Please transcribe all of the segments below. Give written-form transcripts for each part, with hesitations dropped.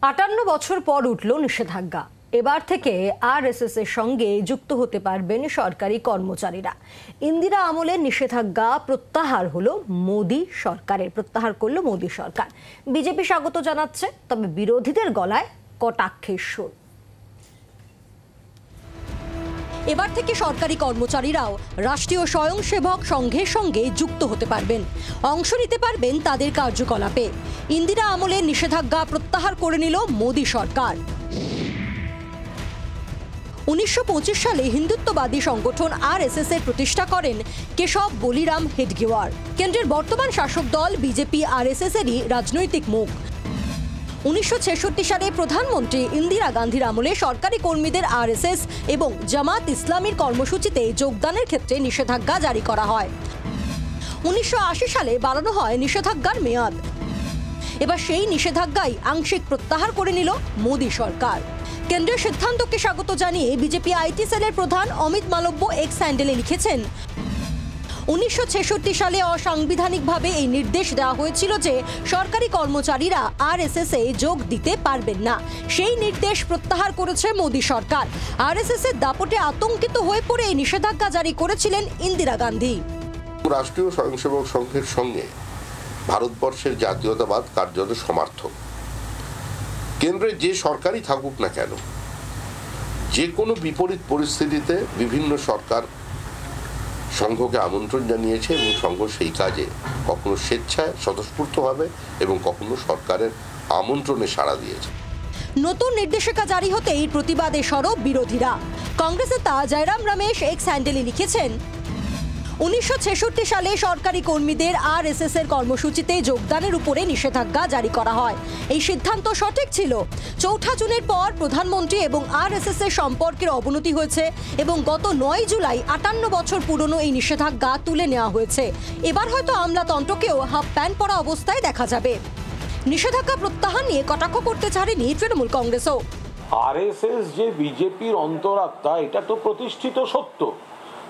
58 বছর পর উঠল নিষেধাজ্ঞা। এবার থেকে আরএসএস এর সঙ্গে যুক্ত হতে পারবেন সরকারি কর্মচারীরা। ইন্দিরা আমলের নিষেধাজ্ঞা প্রত্যাহার করলো মোদী সরকার। বিজেপি স্বাগত জানাচ্ছে, তবে বিরোধীদের গলায় কটাক্ষের সুর। এবার থেকে সরকারি কর্মচারীরাও রাষ্ট্রীয় স্বয়ংসেবক সংঘের সঙ্গে যুক্ত হতে পারবেন, অংশ নিতে পারবেন তাদের কার্যকলাপে। ইন্দিরা আমলের নিষেধাজ্ঞা প্রত্যাহার করে নিল মোদী সরকার। 1925 সালে হিন্দুত্ববাদী সংগঠন আরএসএস এর প্রতিষ্ঠা করেন কেশব বলিরাম হেডগেওয়ার। কেন্দ্রের বর্তমান শাসক দল বিজেপি আরএসএস এরই রাজনৈতিক মুখ। 1966 সালে প্রধানমন্ত্রী ইন্দিরা গান্ধীর আমলে সরকারি কর্মীদের আরএসএস এবং জামাত ইসলামীর কর্মসূচিতে যোগদানের ক্ষেত্রে নিষেধাজ্ঞা জারি করা হয়। 1980 সালে বাড়ানো হয় নিষেধাজ্ঞার মেয়াদ। এবার সেই নিষেধাজ্ঞাই আংশিক প্রত্যাহার করে নিল মোদী সরকার। কেন্দ্রের সিদ্ধান্তকে স্বাগত জানিয়ে বিজেপি আইটি সেলের প্রধান অমিত মালব্য এক্স হ্যান্ডেলে লিখেছেন, 1966 সালে অসাংবিধানিকভাবে এই নির্দেশ দেওয়া হয়েছিল যে সরকারি কর্মচারীরা আরএসএস এ যোগ দিতে পারবেন না। সেই নির্দেশ প্রত্যাহার করেছে মোদী সরকার। আরএসএস এর দাপটে আতঙ্কিত হয়ে পড়ে এই নিষেধাজ্ঞা জারি করেছিলেন ইন্দিরা গান্ধী। রাষ্ট্রীয় স্বয়ংসেবক সংঘের সঙ্গে ভারতবর্ষের জাতীয়তাবাদ কার্যত সমার্থক। কেন্দ্রে যে সরকারই থাকুক না কেন, যে কোনো বিপরীত পরিস্থিতিতে বিভিন্ন সরকার সংঘকে আমন্ত্রণ জানিয়েছে এবং সংঘ সেই কাজে কখনো স্বেচ্ছায় স্বতঃস্ফূর্তভাবে এবং কখনো সরকারের আমন্ত্রণে সাড়া দিয়েছে। নতুন নির্দেশিকা জারি হতেই প্রতিবাদে সরব বিরোধীরা। কংগ্রেসের তা জয়রাম রমেশ এক্স হ্যান্ডেলে লিখেছেন, 1966 সালে সরকারি কর্মীদের আরএসএস এর কর্মসূচিতে যোগদানের উপরে নিষেধাজ্ঞা জারি করা হয়। এই সিদ্ধান্ত সঠিক ছিল। 4 জুনের পর প্রধানমন্ত্রী এবং আরএসএস এর সম্পর্কের অবনতি হয়েছে এবং গত 9 জুলাই 58 বছর পুরনো এই নিষেধাজ্ঞা তুলে নেওয়া হয়েছে। এবার হয়তো আমলাতন্ত্রকেও হাফ প্যান্ট পরা অবস্থায় দেখা যাবে। নিষেধাজ্ঞা প্রত্যাহার নিয়ে কটাক্ষ করতে ছাড়েনি তৃণমূল কংগ্রেসও। আরএসএস যে বিজেপির অন্তরাত্মা, এটা তো প্রতিষ্ঠিত সত্য।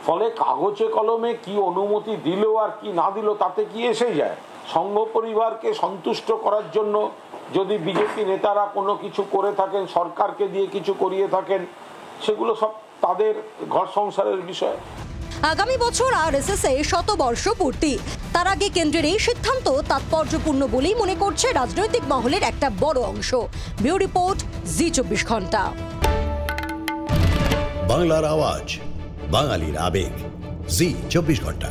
ফলে কাগজে কলমে কি অনুমতি দিল আর কি না দিল তাতে কি এসে যায়? সংঘ পরিবারকে সন্তুষ্ট করার জন্য যদি বিজেপি নেতারা কোনো কিছু করে থাকেন, সরকারকে দিয়ে কিছু করিয়ে থাকেন, সেগুলো সব তাদের ঘর সংসারের বিষয়। আগামী বছর আরএসএস এর 100 বর্ষ পূর্তি। তার আগে কেন্দ্রের এই সিদ্ধান্ত তাৎপর্যপূর্ণ বলেই মনে করছে রাজনৈতিক মহলের একটা বড় অংশ। ব্যুরো রিপোর্ট, জি 24 ঘন্টা। বাংলার আওয়াজ, বাঙালির আবেগ, জি 24 ঘন্টা।